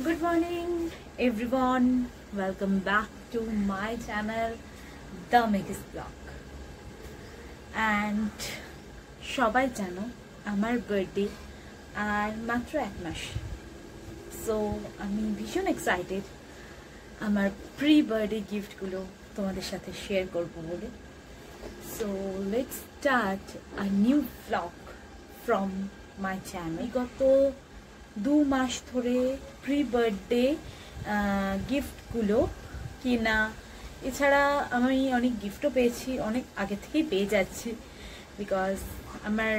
Good morning everyone, welcome back to my channel The Megis Vlog. And সবাই জানো আমার birthday আর মাত্র 1 মাস, so আমি ভীষণ এক্সাইটেড আমার প্রি বার্থডে গিফটগুলো তোমাদের সাথে শেয়ার করব বলে। So let's start a new vlog from my channel. গত 2 মাস ধরে প্রি বার্থডে গিফটগুলো কিনা, এছাড়া আমি অনেক গিফটও পেয়েছি, অনেক আগে থেকেই পেয়ে যাচ্ছি বিকজ আমার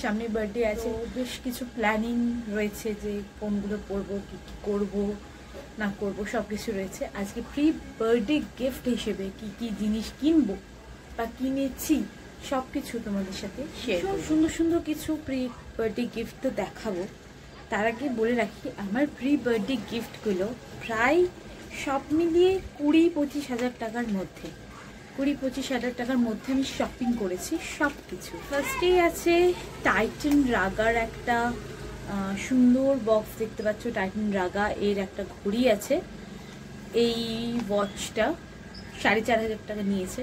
সামনে বার্থডে আছে। বেশ কিছু প্ল্যানিং রয়েছে যে কোনগুলো পরবো, কী কী করবো না করবো, সব কিছু রয়েছে। আজকে প্রি বার্থডে গিফট হিসেবে কি কি জিনিস কিনবো বা কিনেছি সব কিছু তোমাদের সাথে শেয়ার করব। সুন্দর সুন্দর কিছু প্রি বার্থডে গিফট তো দেখাবো। তার আগে বলে রাখি আমার প্রি বার্থডে গিফটগুলো প্রায় সব মিলিয়ে 20-25 হাজার টাকার মধ্যে, 20-25 হাজার টাকার মধ্যে আমি শপিং করেছি সব কিছু। ফার্স্টেই আছে টাইটান রাগার একটা সুন্দর বক্স, দেখতে পাচ্ছ টাইটান রাগা এর একটা ঘড়ি আছে। এই ওয়াচটা 4,500 টাকা নিয়েছে,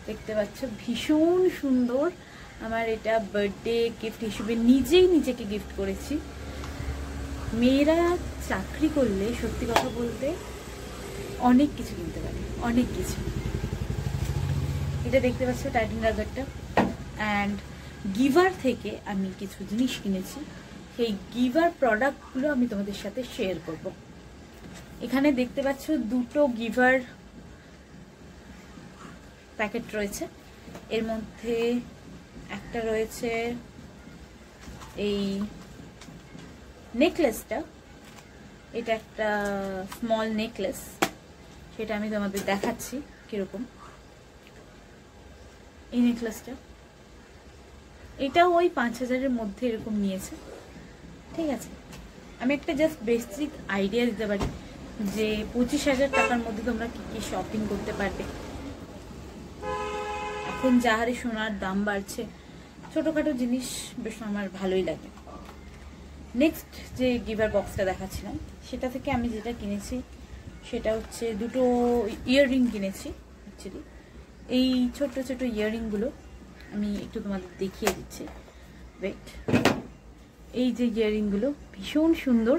দেখতে পাচ্ছ ভীষণ সুন্দর। আমার এটা বার্থডে গিফট হিসেবে নিজেই নিজেকে গিফট করেছি। মেয়েরা চাকরি করলে সত্যি কথা বলতে অনেক কিছু কিনতে পারে, অনেক কিছু। এটা দেখতে পাচ্ছ টাইটান রাগারটা। অ্যান্ড গিভার থেকে আমি কিছু জিনিস কিনেছি, সেই গিভার প্রোডাক্টগুলো আমি তোমাদের সাথে শেয়ার করব। এখানে দেখতে পাচ্ছ দুটো গিভার প্যাকেট রয়েছে, এর মধ্যে একটা রয়েছে এই নেকলেসটা, এটা একটা স্মল নেকলেস, সেটা আমি তোমাদের দেখাচ্ছি কিরকম। এই নেকলেসটা এটাও ওই 5,000-এর মধ্যে এরকম নিয়েছে, ঠিক আছে। আমি একটা জাস্ট বেসিক আইডিয়া দিতে পারি যে 25,000 টাকার মধ্যে তোমরা কি কি শপিং করতে পারবে। এখন যা হারে সোনার দাম বাড়ছে, ছোটখাটো জিনিস বেশ আমার ভালোই লাগে। নেক্সট যে গিভার বক্সটা দেখাচ্ছিলাম সেটা থেকে আমি যেটা কিনেছি সেটা হচ্ছে দুটো ইয়াররিং কিনেছি। অ্যাকচুয়ালি এই ছোট্ট ছোট ইয়াররিংগুলো আমি একটু তোমাদের দেখিয়ে দিচ্ছি। ওয়েট, এই যে ইয়াররিংগুলো ভীষণ সুন্দর,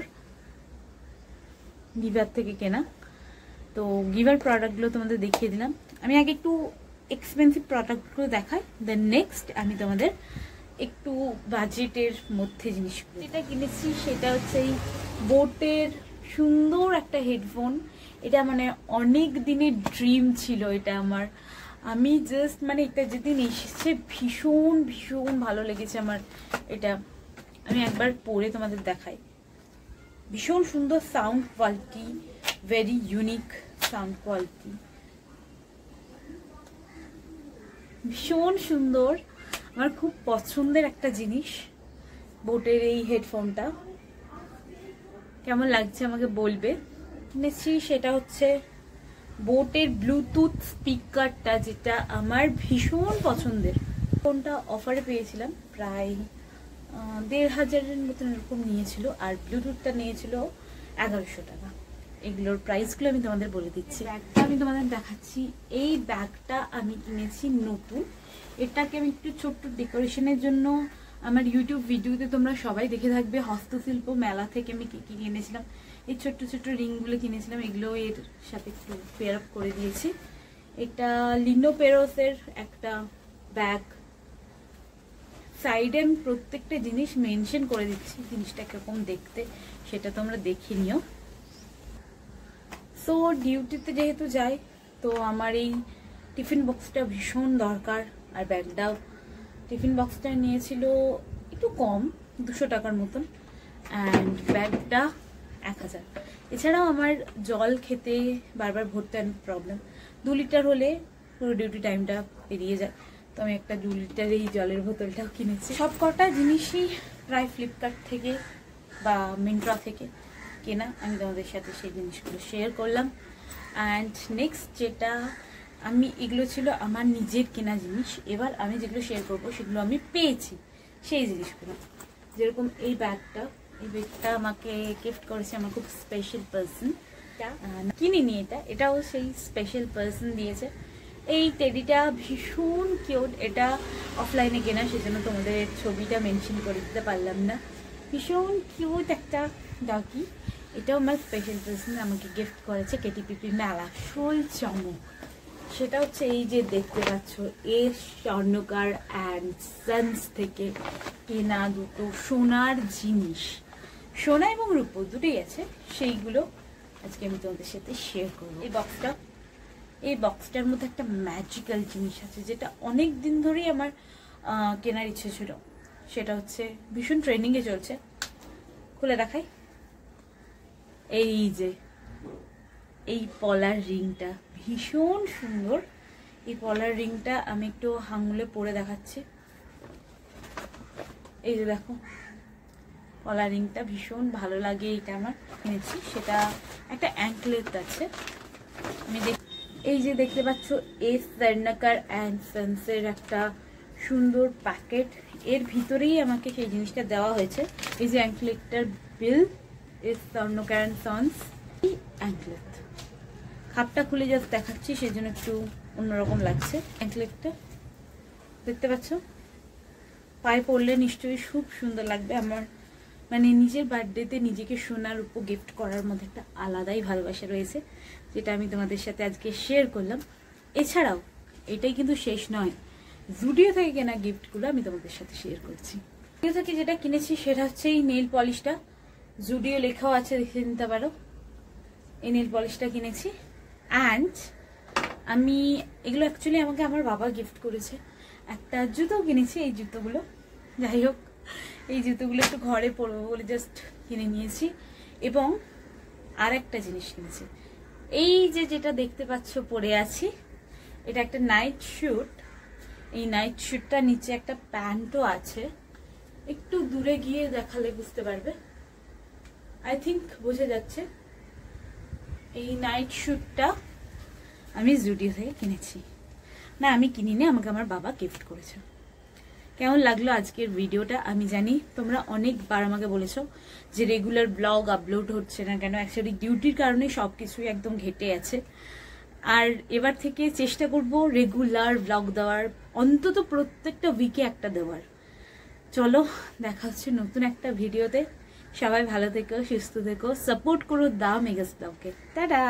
গিভার থেকে কেনা। তো গিভার প্রোডাক্টগুলো তোমাদের দেখিয়ে দিলাম। আমি আগে একটু এক্সপেন্সিভ প্রোডাক্টগুলো দেখাই, দেন নেক্সট আমি তোমাদের একটু বাজেটের মধ্যে জিনিসগুলো যেটা কিনেছি সেটা হচ্ছে এই বোটের সুন্দর একটা হেডফোন। এটা মানে অনেক দিনের ড্রিম ছিল এটা আমার। আমি জাস্ট মানে এটা যেদিন এসেছে ভীষণ ভীষণ ভালো লেগেছে আমার এটা। আমি একবার পরে তোমাদের দেখাই। ভীষণ সুন্দর sound quality, very unique sound quality, ভীষণ সুন্দর। আমার খুব পছন্দের একটা জিনিস বোটের এই হেডফোনটা। কেমন লাগছে আমাকে বলবে। কিনেছি সেটা হচ্ছে বোটের ব্লুটুথ স্পিকারটা, যেটা আমার ভীষণ পছন্দের। ফোনটা অফারে পেয়েছিলাম, প্রায় 1,500-এর মতন এরকম নিয়েছিল, আর ব্লুটুথটা নিয়েছিল 1100 টাকা। এগুলোর প্রাইসগুলো আমি তোমাদের বলে দিচ্ছি। ব্যাগটা আমি তোমাদের দেখাচ্ছি। এই ব্যাগটা আমি কিনেছি নতুন। এটাকে আমি একটু ছোট্ট ডেকোরেশনের জন্য আমার ইউটিউব ভিডিওতে তোমরা সবাই দেখে থাকবে, হস্তশিল্প মেলা থেকে আমি কি কি কিনেছিলাম। এই ছোট্ট ছোট্ট রিংগুলো কিনেছিলাম, এগুলো এর সাথে একটু পেয়ার আপ করে দিয়েছি। এটা লিনো পেরোসের একটা ব্যাগ। সাইডে আমি প্রত্যেকটা জিনিস মেনশন করে দিচ্ছি, জিনিসটা কিরকম দেখতে সেটা তোমরা দেখে নিও। সো ডিউটিতে যেহেতু যাই, তো আমার এই টিফিন বক্সটা ভীষণ দরকার, আর ব্যাগটাও। টিফিন বক্সটা নিয়েছিল একটু কম, 200 টাকার মতন, অ্যান্ড ব্যাগটা 1,000। এছাড়াও আমার জল খেতে বারবার ভরতে অনেক প্রবলেম। 2 লিটার হলে পুরো ডিউটি টাইমটা পেরিয়ে যায়, তো আমি একটা 2 লিটার এই জলের বোতলটাও কিনেছি। সব কটা জিনিসই প্রায় ফ্লিপকার্ট থেকে বা মিন্ত্রা থেকে কেনা। আমি তোমাদের সাথে সেই জিনিসগুলো শেয়ার করলাম। অ্যান্ড নেক্সট যেটা আমি, এগুলো ছিল আমার নিজের কেনা জিনিস। এবার আমি যেগুলো শেয়ার করবো সেগুলো আমি পেয়েছি সেই জিনিসগুলো। যেরকম এই ব্যাগটা এই ব্যাগটা আমাকে গিফট করেছে আমার খুব স্পেশাল পার্সন। কিনিনি, এটাও সেই স্পেশাল পার্সন দিয়েছে। এই টেডিটা ভীষণ কিউট, এটা অফলাইনে কেনা, সেজন্য তোমাদের ছবিটা মেনশন করে দিতে পারলাম না। ভীষণ কিউট একটা ডগি। এটাও আমার স্পেশাল পার্সন আমাকে গিফট করেছে কেটিপিপি মেলা আসল চমক। সেটা হচ্ছে এই যে দেখতে পাচ্ছ, এর স্বর্ণকার অ্যান্ড সন্স থেকে কেনা দুটো সোনার জিনিস, সোনা এবং রূপো দুটোই আছে, সেইগুলো আজকে আমি তোমাদের সাথে শেয়ার করবো। এই বক্সটার মধ্যে একটা ম্যাজিক্যাল জিনিস আছে যেটা অনেক দিন ধরেই আমার কেনার ইচ্ছে ছিল। সেটা হচ্ছে ভীষণ ট্রেন্ডিংয়ে চলছে। খুলে দেখাই, এই যে এই পলার রিংটা ভীষণ সুন্দর। এই পলার রিংটা আমি একটু আঙুলে পরে দেখাচ্ছি। এই যে দেখো, পলার রিংটা ভীষণ ভালো লাগে, এটা আমার কিনেছি। সেটা একটা অ্যাঙ্কলেট আছে। আমি এই যে দেখতে পাচ্ছ, এস স্বর্ণকার অ্যান্ড সন্সের একটা সুন্দর প্যাকেট, এর ভিতরেই আমাকে সেই জিনিসটা দেওয়া হয়েছে। এই যে অ্যাঙ্কলেটটার বিল, এস স্বর্ণকার অ্যান্ড সন্স অ্যাঙ্কলেট। খাপটা খুলে জাস্ট দেখাচ্ছি, সেই জন্য একটু অন্যরকম লাগছে। অ্যাঙ্কলেটটা দেখতে পাচ্ছ, পায়ে পরলে নিশ্চয়ই খুব সুন্দর লাগবে। আমার মানে নিজের বার্থডেতে নিজেকে সোনার উপর গিফট করার মধ্যে একটা আলাদাই ভালোবাসা রয়েছে, যেটা আমি তোমাদের সাথে আজকে শেয়ার করলাম। এছাড়াও এটাই কিন্তু শেষ নয়, জুডিও থেকে কেনা গিফটগুলো আমি তোমাদের সাথে শেয়ার করছি। জুডিও থেকে যেটা কিনেছি সেটা হচ্ছে এই নেল পলিশটা, জুডিও লেখাও আছে, দেখে নিতে পারো। এই নেল পলিশটা কিনেছি। অ্যান্ড আমি এগুলো অ্যাকচুয়ালি আমাকে আমার বাবা গিফট করেছে। একটা জুতো কিনেছি, এই জুতোগুলো, যাই হোক এই জুতোগুলো একটু ঘরে পরবো বলে জাস্ট কিনে নিয়েছি। এবং আর একটা জিনিস কিনেছি, এই যে যেটা দেখতে পাচ্ছ পরে আছি, এটা একটা নাইট স্যুট। এই নাইট স্যুটটা নিচে একটা প্যান্টও আছে, একটু দূরে গিয়ে দেখালে বুঝতে পারবে, আই থিঙ্ক বোঝা যাচ্ছে। এই নাইট স্যুটটা আমি জুডিও থেকে কিনেছি, না আমি কিনিনি, আমাকে আমার বাবা গিফট করেছে। কেমন লাগলো আজকের ভিডিওটা? আমি জানি তোমরা অনেকবার আমাকে বলেছো যে রেগুলার ব্লগ আপলোড হচ্ছে না কেন। অ্যাকচুয়ালি ডিউটির কারণে সবকিছুই একদম ঘেটে আছে। আর এবার থেকে চেষ্টা করব রেগুলার ব্লগ দেওয়ার, অন্তত প্রত্যেকটা উইকে একটা দেওয়ার। চলো দেখা হচ্ছে নতুন একটা ভিডিওতে। সবাই ভালো থেকো, সুস্থ থেকো, সাপোর্ট করো দা মেগাস ব্লগকে। টাটা।